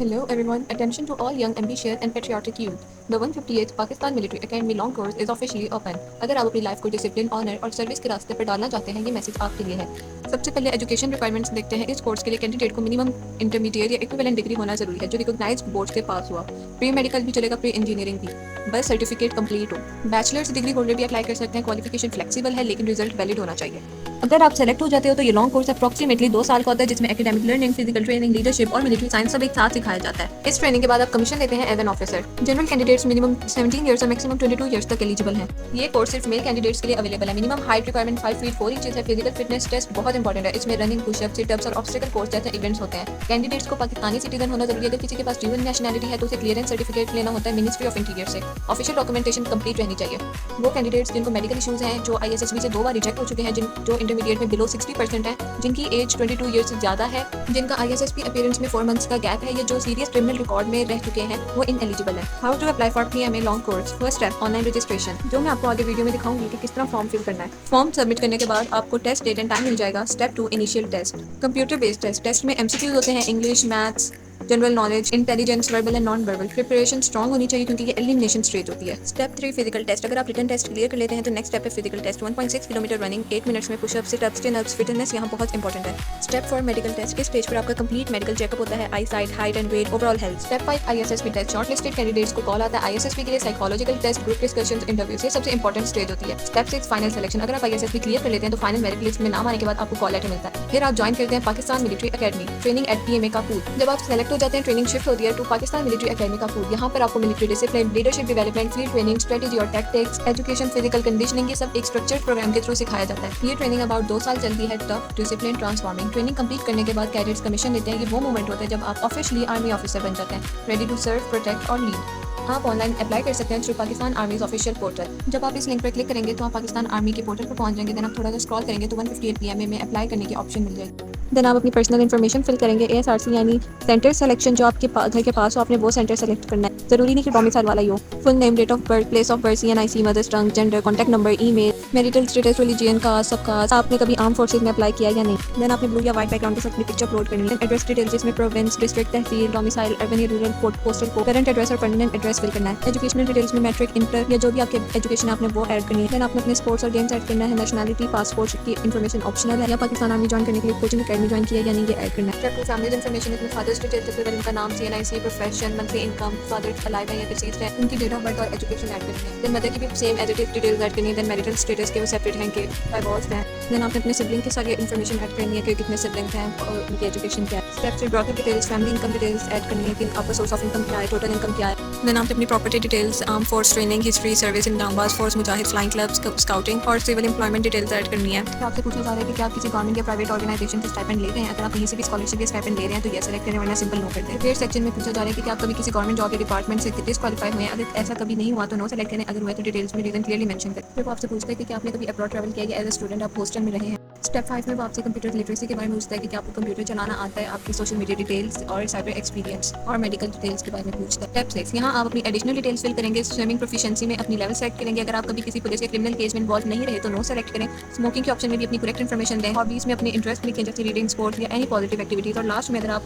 Hello everyone, attention to all young, ambitious and patriotic youth. The 158th Pakistan Military Academy Long Course is officially open. अगर आप अपनी life को discipline, honour और service के रास्ते पर डालना चाहते हैं, ये मैसेज आपके लिए है। सबसे पहले एजुकेशन रिक्वायरमेंट्स देखते हैं। इस कोर्स के लिए कैंडिडेट को मिनिमम इंटरमीडिएट या इक्विवेलेंट डिग्री होना जरूरी है जो रिकॉग्नाइज्ड बोर्ड से पास हुआ। प्री मेडिकल भी चलेगा, प्री इंजीनियरिंग भी, बस सर्टिफिकेट कंप्लीट हो। बैचलर्स डिग्री होल्डर भी अप्लाई कर सकते हैं। क्वालिफिकेशन फ्लेक्सिबल है लेकिन रिजल्ट वैलिड होना चाहिए। अगर आप सेलेक्ट हो जाते हो तो ये लॉन्ग कोर्स अप्रॉक्सीमेटली 2 साल का होता है जिसमें academic learning, physical training, leadership और मिलिट्री साइंस सब एक साथ सिखाया जाता है। इस ट्रेनिंग के बाद आप कमीशन लेते हैं as an officer. General candidates minimum 17 years और मैक्सिमम 22 ईयर्स तक एलिजिबल हैं। ये कोर्स सिर्फ मेल कैंडिडेट्स के लिए अवेलेबल है। Minimum height requirement 5 feet 4 inches है। फिजिकल फिटनेस टेस्ट बहुत इंपॉर्टेंट है। इसमें रनिंग, पुशअप, सिटअप्स और ऑब्स्टेकल कोर्स जैसे इवेंट्स होते हैं। कैंडिडेट्स को पाकिस्तानी सिटीजन होना जरूरी है। अगर किसी के पास ड्यूअल नेशनैलिटी है तो उसे क्लियरेंस सर्टिफिकेट लेना होता है मिनिस्ट्री ऑफ इंटीरियर से। ऑफिशियल डॉक्यूमेंटेशन कंप्लीट रहनी चाहिए। वो कैंडिडेट्स जिनको मेडिकल इशूज हैं, जो ISSB से 2 बार रिजेक्ट हो चुके हैं, जो इंटरमीडिएट में बिलो 60% है, जिनकी एज 22 ईयर्स से ज़्यादा है, जिनका ISSB अपीयरेंस में 4 मंथ्स का गैप है या जो सीरियस क्रिमिनल रिकॉर्ड में रह चुके हैं, वो इनएलिजिबल है। How to apply for PMA long course. First step online registration, जो मैं आपको आगे वीडियो में दिखाऊंगी कि किस तरह फॉर्म फिल करना है। फॉर्म सबमिट करने के बाद आपको टेस्ट डेट एंड टाइम मिल जाएगा। Step 2 initial test, computer based test में MCQs होते हैं, English, maths, general knowledge, intelligence, verbal and non verbal. Preparation strong होनी चाहिए क्योंकि ये एलिमिनेशन स्टेज होती है। स्टेप 3 फिजिकल टेस्ट, अगर आप रिटन टेस्ट क्लियर कर लेते हैं तो नेक्स्ट स्टेप है physical test. 1.6 kilometre running, 8 minutes में पुशअप, सिटअप्स, चिन-अप्स, फिटनेस यहाँ बहुत इंपॉर्टेंट है। स्टेप 4 मेडिकल टेस्ट, इस स्टेज पर आपका कंप्लीट मेडिकल चेकअप होता है, eyesight, height and weight, overall health. Step 5 ISSB test, shortlisted candidates को कॉल आता है ISSB के लिए psychological test, group discussions, interviews, ये सबसे इंपॉर्टेंट स्टेज होती है। स्टेप 6 फाइनल सिलेक्शन, अगर आप ISSB क्लियर कर लेते हैं तो फाइनल मेरिट लिस्ट में नाम आने के बाद आपको कॉल लेटर मिलता है। फिर आप ज्वाइन करते हैं Pakistan military academy, training at PMA Kakul. जब आप सेलेक्ट हो जाते हैं ट्रेनिंग शिफ्ट होती है to Pakistan military academy Kakul. यहाँ पर आपको military discipline, leadership development, field training, strategy और टैक्टिक्स, एजुकेशन, फिजिकल कंडीशनिंग, ये सब एक स्ट्रक्चर्ड प्रोग्राम के थ्रू सिखाया जाता है। ये ट्रेनिंग अबाउट 2 साल चलती है। Tough, discipline, transforming. Training complete करने के बाद कैडेट्स कमीशन लेते हैं। ये वो मोमेंट होता है जब आप ऑफिशियली आर्मी ऑफिसर बन जाते हैं, रेडी टू सर्व, प्रोटेक्ट और लीड। आप ऑनलाइन अप्लाई कर सकते हैं थ्रू पाकिस्तान आर्मीज ऑफिशियल पोर्टल। जब आप इस लिंक पर क्लिक करेंगे तो आप पाकिस्तान आर्मी के पोर्टल पर पहुंच जाएंगे। देन आप थोड़ा सा स्क्रॉल करेंगे तो 158 PMA में अप्लाई करने की ऑप्शन मिल जाएगी। देन आप अपनी पर्सनल इन्फॉर्मेशन फिल करेंगे। ASRC यानी सेंटर सिलेक्शन, जो आपके घर के पास हो आपने वो सेंटर सेलेक्ट करना है। जरूरी नहीं कि डोमिसाइल वाला ही हो। Full name, date of birth, place of birth, CNIC, mother's tongue, gender, contact number, email, marital status, religion का, सबका, आपने कभी आर्म फोर्सेज में अप्लाई किया या नहीं। देन आपने ब्लू या व्हाइट बैकग्राउंड के साथ अपनी पिक्चर अपलोड करनी है। एड्रेस डिटेल्स जिसमें प्रोविंस, डिस्ट्रिक्ट, तहसील, डोमिसाइल, अर्बन या rural, postal code, current address और परमानेंट एड्रेस फिल करना है। एजुकेशनल डिटेल्स में मैट्रिक, इंटर या जो भी आपके एजुकेशन आपने वो ऐड करनी है। देन आपने अपने स्पोर्ट्स और गेम्स ऐड करना है। नेशनलिटी, पासपोर्ट की इन्फॉर्मेशन ऑप्शनल है। या पाकिस्तान आर्मी ज्वाइन करने के लिए कोचिंग अकेडमी ज्वाइन किया या नहीं, ये ऐड करना है। स्टेप 2 फैमिली इन्फॉर्मेशन, इसमें फादर्स डिटेल्स जैसे उनका नाम, CNIC, profession, monthly income, father alive है या डिसीज्ड है, उनकी डेट ऑफ बर्थ और एजुकेशन ऐड करनी है। देन मदर की भी same as it is details add करनी है। देन मैरिटल स्टेटस के वो सेपरेट हैं कि डाइवोर्स हैं। देन आपने अपने सिबलिंग के सारी इन्फॉर्मेशन ऐड करनी है कि कितने सिबलिंग्स हैं और उनकी एजुकेशन क्या है। Step 3 bracket details, family income details add करनी है कि आपका सोर्स ऑफ इनकम क्या है, टोटल इनकम क्या है। देन आपने अपनी property details, arm force training, history, service in नामबाज force, Mujahid, flying clubs, scouting और सिविल एम्प्लॉयमेंट डिटेल्स ऐड करनी है। तो आपसे पूछा जा रहा है कि क्या आप किसी गवर्नमेंट या प्राइवेट ऑर्गेनाइजेशन से स्टाइपेंड ले रहे हैं। अगर आप कहीं से भी स्कॉलरशिप या स्टाइपेंड ले रहे हैं तो ये सेलेक्ट करें, वरना सिंपल नो कर दें। फिर सेक्शन में पूछा जा रहा है कि क्या आप कभी किसी गवर्नमेंट जॉब या डिपार्टमेंट से डिस्क्वालीफाई हुए हैं। अगर ऐसा कभी नहीं हुआ तो नो सेलेक्ट करें, अगर हुआ तो डिटेल्स में रीजन क्लियरली मेंशन करें। फिर वो आपसे पूछता है कि क्या आपने कभी अब्रॉड ट्रैवल किया या एज ए स्टूडेंट आप हॉस्टल में रहे हैं। स्टेप 5 में वो आपसे कंप्यूटर लिटरेसी के बारे में पूछता है कि क्या आपको कंप्यूटर चलाना आता है, आपकी सोशल मीडिया डिटेल्स और साइबर एक्सपीरियंस और मेडिकल डिटेल्स के बारे में पूछता है। स्टेप 6 यहाँ आप अपनी एडिशनल डिटेल्स फिल करेंगे। स्विमिंग प्रोफिशिएंसी में अपनी लेवल सेलेक्ट करेंगे। अगर आप कभी किसी पुलिस या क्रिमिनल केस में इन्वॉल्व नहीं रहे तो नो सेलेक्ट करें। स्मोकिंग के ऑप्शन में भी अपनी करेक्ट इन्फॉर्मेशन दें। हॉबीज में अपने इंटरेस्ट लिखें जैसे रीडिंग, स्पोर्ट्स या एनी पॉजिटिव एक्टिविटीज। और लास्ट में अगर आप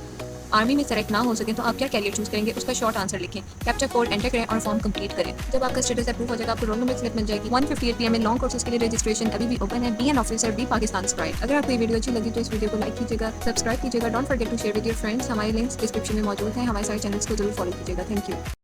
आर्मी में सेलेक्ट ना हो सके तो आप क्या कैरियर चूज करेंगे उसका शॉर्ट आंसर लिखें। कैप्चा कोड एंटर करें और फॉर्म कंप्लीट करें। जब आपका स्टेटस अप्रूव हो जाएगा आपको रोल नंबर स्लिप मिल जाएगी। 158 PMA लॉन्ग कोर्सेज के लिए रजिस्ट्रेशन अभी भी ओपन है। Be an officer, be Pakistan pride. अगर आपको ये वीडियो अच्छी लगी तो इस वीडियो को लाइक कीजिएगा, सब्सक्राइब कीजिएगा। Don't forget to share with your friends. हमारे लिंक्स डिस्क्रिप्शन में मौजूद हैं। हमारे सारे चैनल्स को जरूर फॉलो कीजिएगा। Thank you.